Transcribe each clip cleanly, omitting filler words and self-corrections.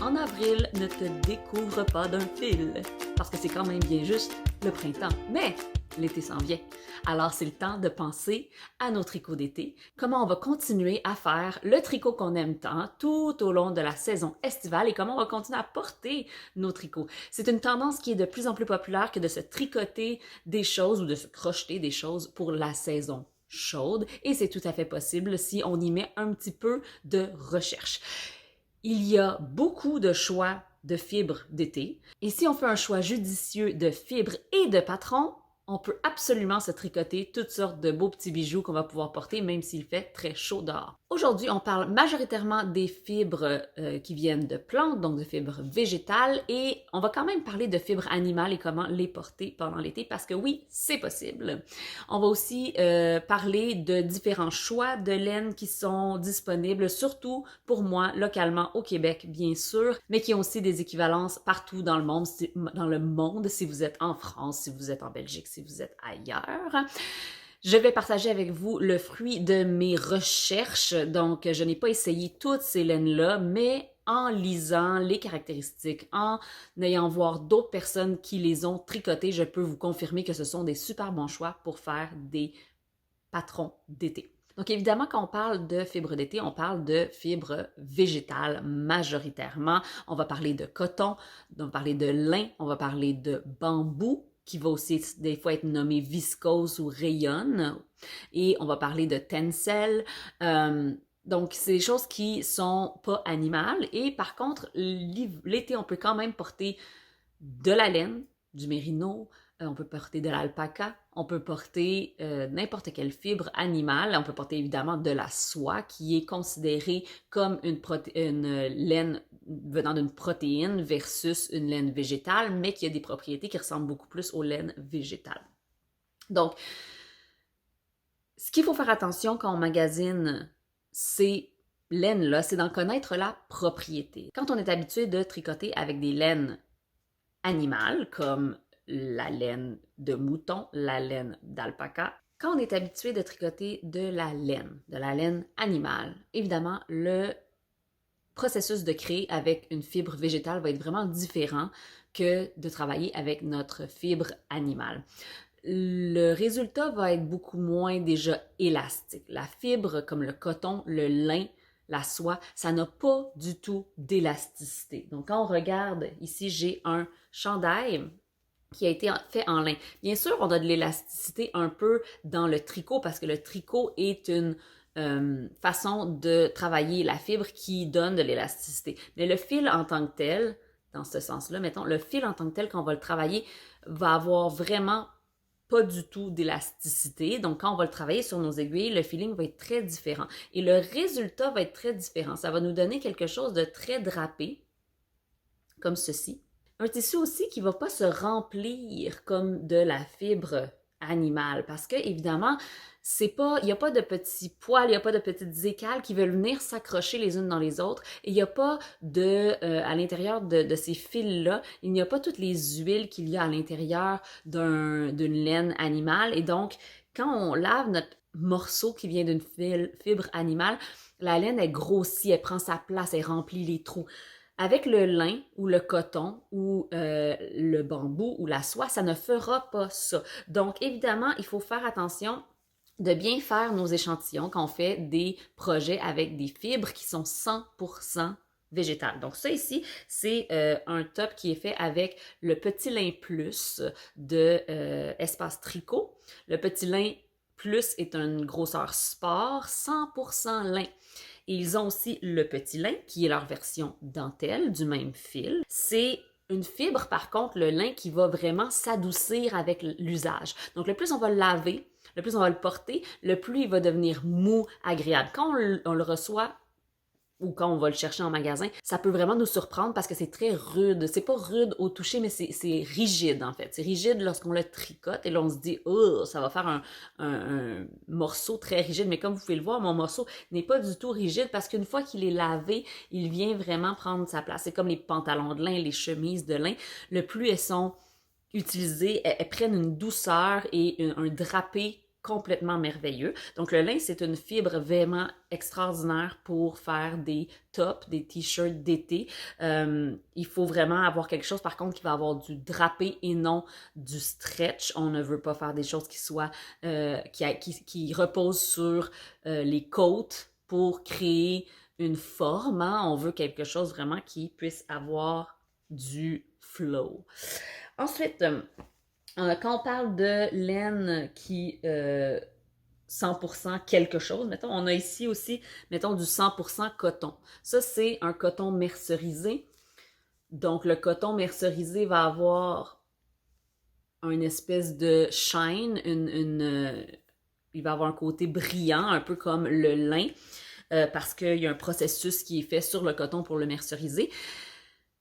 en avril, ne te découvre pas d'un fil, parce que c'est quand même bien juste le printemps. Mais l'été s'en vient. Alors c'est le temps de penser à nos tricots d'été, comment on va continuer à faire le tricot qu'on aime tant tout au long de la saison estivale et comment on va continuer à porter nos tricots. C'est une tendance qui est de plus en plus populaire que de se tricoter des choses ou de se crocheter des choses pour la saison chaude et c'est tout à fait possible si on y met un petit peu de recherche. Il y a beaucoup de choix de fibres d'été et si on fait un choix judicieux de fibres et de patrons, on peut absolument se tricoter toutes sortes de beaux petits bijoux qu'on va pouvoir porter même s'il fait très chaud dehors. Aujourd'hui, on parle majoritairement des fibres qui viennent de plantes, donc de fibres végétales, et on va quand même parler de fibres animales et comment les porter pendant l'été, parce que oui, c'est possible. On va aussi parler de différents choix de laine qui sont disponibles, surtout pour moi, localement au Québec, bien sûr, mais qui ont aussi des équivalences partout dans le monde, si vous êtes en France, si vous êtes en Belgique, si vous êtes ailleurs. Je vais partager avec vous le fruit de mes recherches. Donc, je n'ai pas essayé toutes ces laines-là, mais en lisant les caractéristiques, en ayant voir d'autres personnes qui les ont tricotées, je peux vous confirmer que ce sont des super bons choix pour faire des patrons d'été. Donc évidemment, quand on parle de fibres d'été, on parle de fibres végétales majoritairement. On va parler de coton, on va parler de lin, on va parler de bambou, qui va aussi des fois être nommé viscose ou rayonne. Et on va parler de tencel. Donc, c'est des choses qui sont pas animales. Et par contre, l'été, on peut quand même porter de la laine, du mérino, on peut porter de l'alpaca, on peut porter n'importe quelle fibre animale, on peut porter évidemment de la soie qui est considérée comme une laine venant d'une protéine versus une laine végétale, mais qui a des propriétés qui ressemblent beaucoup plus aux laines végétales. Donc, ce qu'il faut faire attention quand on magasine ces laines-là, c'est d'en connaître la propriété. Quand on est habitué de tricoter avec des laines animales, comme la laine de mouton, la laine d'alpaca. Quand on est habitué de tricoter de la laine animale, évidemment, le processus de créer avec une fibre végétale va être vraiment différent que de travailler avec notre fibre animale. Le résultat va être beaucoup moins déjà élastique. La fibre, comme le coton, le lin, la soie, ça n'a pas du tout d'élasticité. Donc, quand on regarde, ici, j'ai un chandail qui a été fait en lin. Bien sûr, on a de l'élasticité un peu dans le tricot parce que le tricot est une façon de travailler la fibre qui donne de l'élasticité. Mais le fil en tant que tel, dans ce sens-là, mettons, le fil en tant que tel, quand on va le travailler, va avoir vraiment pas du tout d'élasticité. Donc, quand on va le travailler sur nos aiguilles, le feeling va être très différent. Et le résultat va être très différent. Ça va nous donner quelque chose de très drapé, comme ceci. Un tissu aussi qui ne va pas se remplir comme de la fibre animale parce que, évidemment, il n'y a pas de petits poils, il n'y a pas de petites écales qui veulent venir s'accrocher les unes dans les autres et il n'y a pas à l'intérieur de ces fils-là, il n'y a pas toutes les huiles qu'il y a à l'intérieur d'une laine animale et donc, quand on lave notre morceau qui vient d'une fibre animale, la laine, elle grossit, elle prend sa place, elle remplit les trous. Avec le lin ou le coton ou le bambou ou la soie, ça ne fera pas ça. Donc, évidemment, il faut faire attention de bien faire nos échantillons quand on fait des projets avec des fibres qui sont 100% végétales. Donc, ça ici, c'est un top qui est fait avec le petit lin plus de Espace Tricot. Le petit lin plus est une grosseur sport, 100% lin. Et ils ont aussi le petit lin, qui est leur version dentelle du même fil. C'est une fibre, par contre, le lin, qui va vraiment s'adoucir avec l'usage. Donc, le plus on va le laver, le plus on va le porter, le plus il va devenir mou, agréable. Quand on le reçoit ou quand on va le chercher en magasin, ça peut vraiment nous surprendre parce que c'est très rude. C'est pas rude au toucher, mais c'est rigide en fait. C'est rigide lorsqu'on le tricote et là on se dit « Oh, ça va faire un morceau très rigide ». Mais comme vous pouvez le voir, mon morceau n'est pas du tout rigide parce qu'une fois qu'il est lavé, il vient vraiment prendre sa place. C'est comme les pantalons de lin, les chemises de lin. Le plus elles sont utilisées, elles prennent une douceur et un drapé complètement merveilleux. Donc, le lin, c'est une fibre vraiment extraordinaire pour faire des tops, des t-shirts d'été. Il faut vraiment avoir quelque chose, par contre, qui va avoir du drapé et non du stretch. On ne veut pas faire des choses qui soient, qui reposent sur les côtes pour créer une forme. Hein? On veut quelque chose vraiment qui puisse avoir du flow. Ensuite, quand on parle de laine qui 100% quelque chose, mettons, on a ici aussi, mettons, du 100% coton. Ça, c'est un coton mercerisé. Donc, le coton mercerisé va avoir une espèce de shine, il va avoir un côté brillant, un peu comme le lin, parce qu'il y a un processus qui est fait sur le coton pour le merceriser.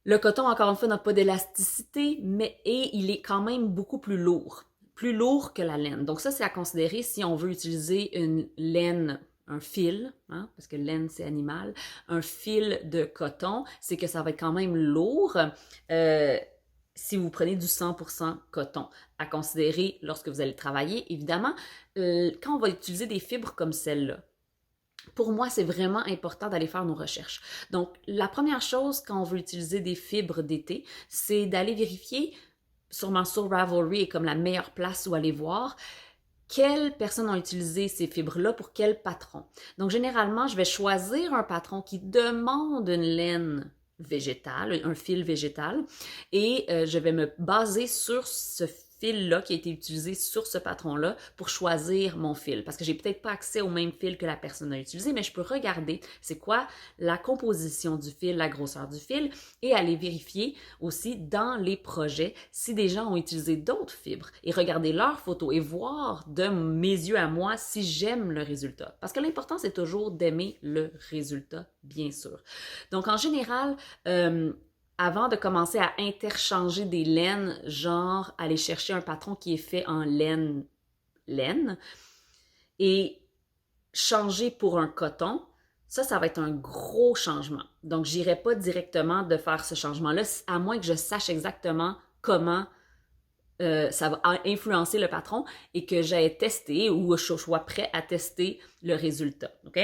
Le coton, encore une fois, n'a pas d'élasticité, et il est quand même beaucoup plus lourd que la laine. Donc ça, c'est à considérer si on veut utiliser une laine, un fil, hein, parce que laine, c'est animal, un fil de coton, c'est que ça va être quand même lourd si vous prenez du 100% coton. À considérer lorsque vous allez travailler, évidemment, quand on va utiliser des fibres comme celle-là, pour moi, c'est vraiment important d'aller faire nos recherches. Donc, la première chose quand on veut utiliser des fibres d'été, c'est d'aller vérifier, sûrement sur Ravelry est comme la meilleure place où aller voir, quelles personnes ont utilisé ces fibres-là pour quel patron. Donc, généralement, je vais choisir un patron qui demande une laine végétale, un fil végétal, et je vais me baser sur ce fil-là qui a été utilisé sur ce patron-là pour choisir mon fil. Parce que j'ai peut-être pas accès au même fil que la personne a utilisé, mais je peux regarder c'est quoi la composition du fil, la grosseur du fil, et aller vérifier aussi dans les projets si des gens ont utilisé d'autres fibres et regarder leurs photos et voir de mes yeux à moi si j'aime le résultat. Parce que l'important, c'est toujours d'aimer le résultat, bien sûr. Donc, en général, avant de commencer à interchanger des laines, genre aller chercher un patron qui est fait en laine, et changer pour un coton, ça va être un gros changement. Donc, j'irai pas directement de faire ce changement-là, à moins que je sache exactement comment ça va influencer le patron et que j'aie testé ou je sois prêt à tester le résultat. OK?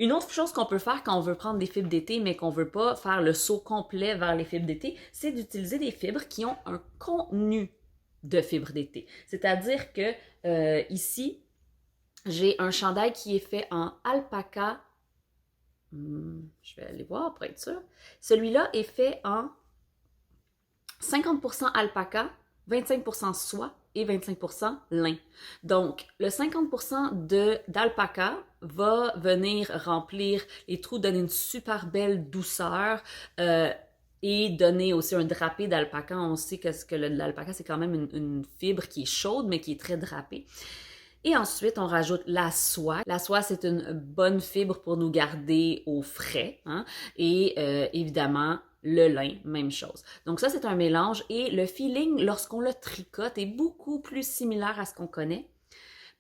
Une autre chose qu'on peut faire quand on veut prendre des fibres d'été, mais qu'on ne veut pas faire le saut complet vers les fibres d'été, c'est d'utiliser des fibres qui ont un contenu de fibres d'été. C'est-à-dire que ici, j'ai un chandail qui est fait en alpaca. Je vais aller voir pour être sûr. Celui-là est fait en 50% alpaca, 25% soie et 25% lin. Donc, le 50% d'alpaca va venir remplir les trous, donner une super belle douceur et donner aussi un drapé d'alpaca. On sait que l'alpaca, c'est quand même une fibre qui est chaude, mais qui est très drapée. Et ensuite, on rajoute la soie. La soie, c'est une bonne fibre pour nous garder au frais. Hein? Et évidemment, le lin, même chose. Donc ça, c'est un mélange. Et le feeling, lorsqu'on le tricote, est beaucoup plus similaire à ce qu'on connaît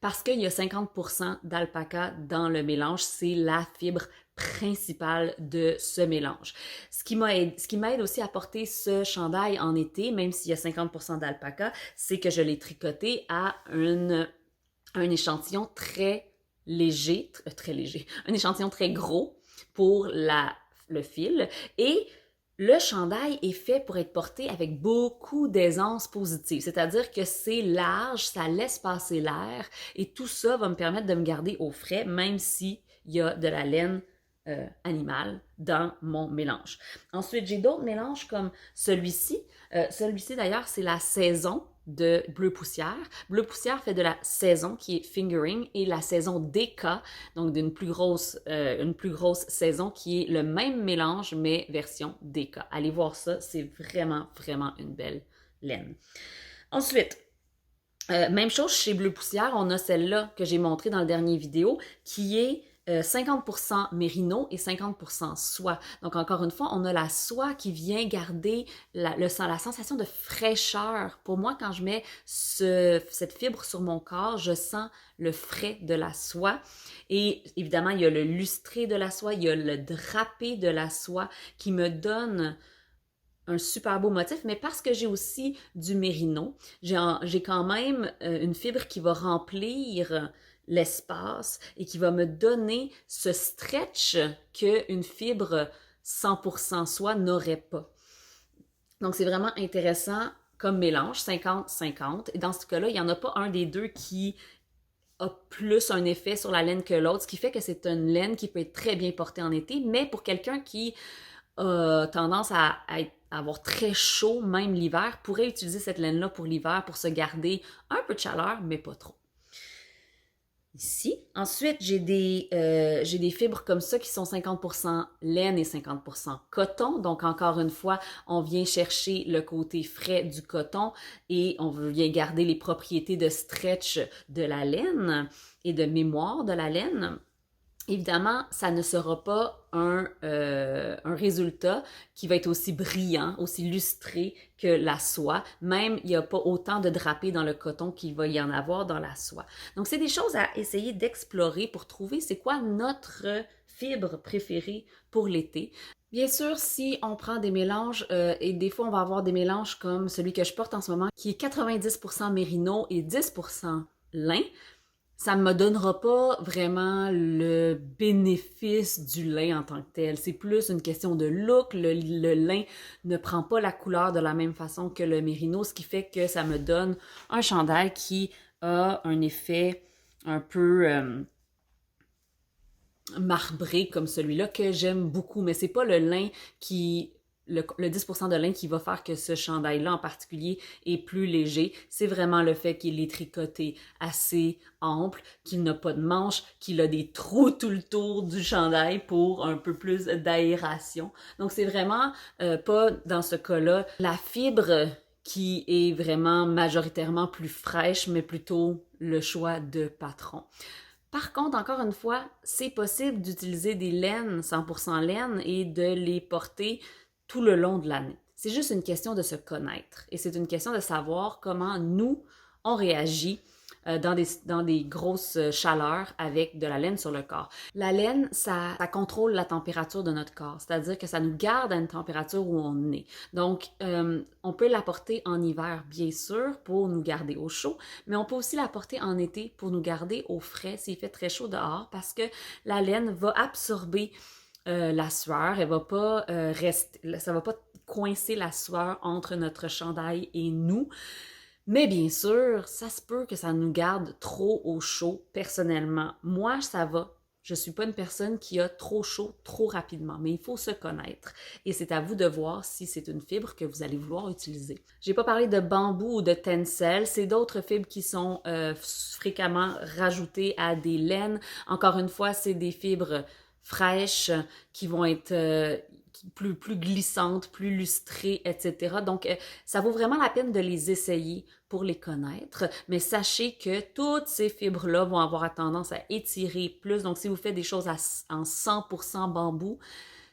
parce qu'il y a 50% d'alpaca dans le mélange. C'est la fibre principale de ce mélange. Ce qui m'aide aussi à porter ce chandail en été, même s'il y a 50% d'alpaca, c'est que je l'ai tricoté à un échantillon très léger, un échantillon très gros pour le fil. Et le chandail est fait pour être porté avec beaucoup d'aisance positive, c'est-à-dire que c'est large, ça laisse passer l'air et tout ça va me permettre de me garder au frais, même s'il y a de la laine animale dans mon mélange. Ensuite, j'ai d'autres mélanges comme celui-ci. Celui-ci, d'ailleurs, c'est la saison de Bleu Poussière. Bleu Poussière fait de la saison qui est fingering et la saison DK, donc d'une plus grosse saison qui est le même mélange mais version DK. Allez voir ça, c'est vraiment, vraiment une belle laine. Ensuite, même chose chez Bleu Poussière, on a celle-là que j'ai montrée dans le dernier vidéo qui est 50% mérino et 50% soie. Donc, encore une fois, on a la soie qui vient garder la sensation de fraîcheur. Pour moi, quand je mets cette fibre sur mon corps, je sens le frais de la soie. Et évidemment, il y a le lustré de la soie, il y a le drapé de la soie qui me donne un super beau motif, mais parce que j'ai aussi du mérino, j'ai quand même une fibre qui va remplir l'espace et qui va me donner ce stretch qu'une fibre 100% soie n'aurait pas. Donc, c'est vraiment intéressant comme mélange, 50-50. Et dans ce cas-là, il n'y en a pas un des deux qui a plus un effet sur la laine que l'autre, ce qui fait que c'est une laine qui peut être très bien portée en été, mais pour quelqu'un qui a tendance à avoir très chaud, même l'hiver, pourrait utiliser cette laine-là pour l'hiver pour se garder un peu de chaleur, mais pas trop. Ici. Ensuite, j'ai des fibres comme ça qui sont 50% laine et 50% coton. Donc, encore une fois, on vient chercher le côté frais du coton et on vient garder les propriétés de stretch de la laine et de mémoire de la laine. Évidemment, ça ne sera pas un résultat qui va être aussi brillant, aussi lustré que la soie. Même, il n'y a pas autant de drapés dans le coton qu'il va y en avoir dans la soie. Donc, c'est des choses à essayer d'explorer pour trouver c'est quoi notre fibre préférée pour l'été. Bien sûr, si on prend des mélanges, et des fois on va avoir des mélanges comme celui que je porte en ce moment, qui est 90% mérino et 10% lin, ça ne me donnera pas vraiment le bénéfice du lin en tant que tel. C'est plus une question de look. Le lin ne prend pas la couleur de la même façon que le mérino, ce qui fait que ça me donne un chandail qui a un effet un peu marbré comme celui-là que j'aime beaucoup. Mais c'est pas le lin qui le 10% de lin qui va faire que ce chandail-là en particulier est plus léger. C'est vraiment le fait qu'il est tricoté assez ample, qu'il n'a pas de manches, qu'il a des trous tout le tour du chandail pour un peu plus d'aération. Donc c'est vraiment pas dans ce cas-là la fibre qui est vraiment majoritairement plus fraîche, mais plutôt le choix de patron. Par contre, encore une fois, c'est possible d'utiliser des laines 100% laine et de les porter tout le long de l'année. C'est juste une question de se connaître et c'est une question de savoir comment nous, on réagit dans des grosses chaleurs avec de la laine sur le corps. La laine, ça contrôle la température de notre corps, c'est-à-dire que ça nous garde à une température où on est. Donc, on peut la porter en hiver, bien sûr, pour nous garder au chaud, mais on peut aussi la porter en été pour nous garder au frais s'il fait très chaud dehors, parce que la laine va absorber la sueur, elle va pas rester, ça va pas coincer la sueur entre notre chandail et nous. Mais bien sûr, ça se peut que ça nous garde trop au chaud, personnellement. Moi, ça va. Je suis pas une personne qui a trop chaud trop rapidement, mais il faut se connaître. Et c'est à vous de voir si c'est une fibre que vous allez vouloir utiliser. J'ai pas parlé de bambou ou de tencel, c'est d'autres fibres qui sont fréquemment rajoutées à des laines. Encore une fois, c'est des fibres fraîches qui vont être plus glissantes, plus lustrées, etc. Donc, ça vaut vraiment la peine de les essayer pour les connaître, mais sachez que toutes ces fibres-là vont avoir tendance à étirer plus. Donc, si vous faites des choses en 100% bambou,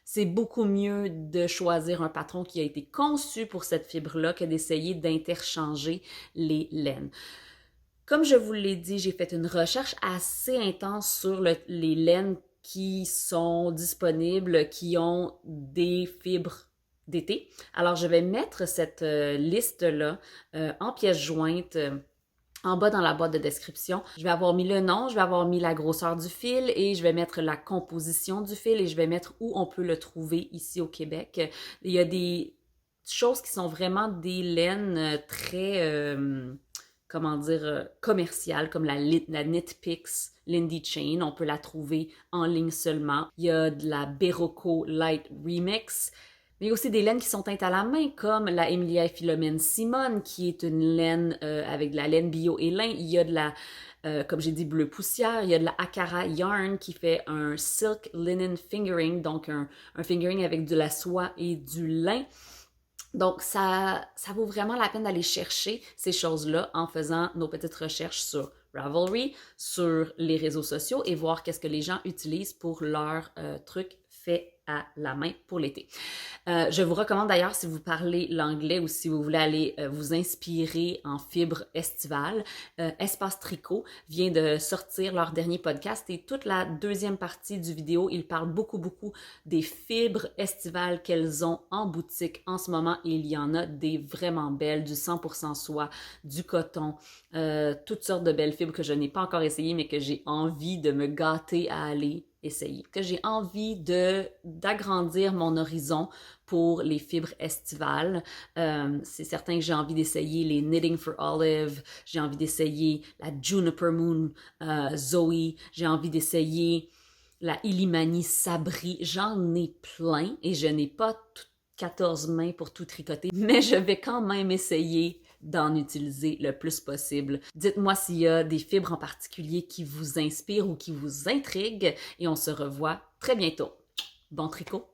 c'est beaucoup mieux de choisir un patron qui a été conçu pour cette fibre-là que d'essayer d'interchanger les laines. Comme je vous l'ai dit, j'ai fait une recherche assez intense sur les laines qui sont disponibles, qui ont des fibres d'été. Alors, je vais mettre cette liste-là en pièces jointes en bas dans la boîte de description. Je vais avoir mis le nom, je vais avoir mis la grosseur du fil et je vais mettre la composition du fil et je vais mettre où on peut le trouver ici au Québec. Il y a des choses qui sont vraiment des laines très comment dire, commerciale, comme la Knit Picks Lindy Chain. On peut la trouver en ligne seulement. Il y a de la Berroco Light Remix, mais il y a aussi des laines qui sont teintes à la main, comme la Emilia et Philomène Simone, qui est une laine avec de la laine bio et lin. Il y a de la, comme j'ai dit, bleu poussière. Il y a de la Akara Yarn qui fait un Silk Linen Fingering, donc un fingering avec de la soie et du lin. Donc, ça vaut vraiment la peine d'aller chercher ces choses-là en faisant nos petites recherches sur Ravelry, sur les réseaux sociaux et voir qu'est-ce que les gens utilisent pour leurs trucs faits à la main pour l'été. Je vous recommande d'ailleurs, si vous parlez l'anglais ou si vous voulez aller vous inspirer en fibres estivales, Espace Tricot vient de sortir leur dernier podcast et toute la deuxième partie du vidéo, ils parlent beaucoup des fibres estivales qu'elles ont en boutique en ce moment. Et il y en a des vraiment belles, du 100% soie, du coton, toutes sortes de belles fibres que je n'ai pas encore essayées mais que j'ai envie de me gâter à aller essayer, que j'ai envie d'agrandir mon horizon pour les fibres estivales. C'est certain que j'ai envie d'essayer les Knitting for Olive, j'ai envie d'essayer la Juniper Moon Zoe, j'ai envie d'essayer la Illimani Sabri. J'en ai plein et je n'ai pas 14 mains pour tout tricoter, mais je vais quand même essayer d'en utiliser le plus possible. Dites-moi s'il y a des fibres en particulier qui vous inspirent ou qui vous intriguent et on se revoit très bientôt. Bon tricot!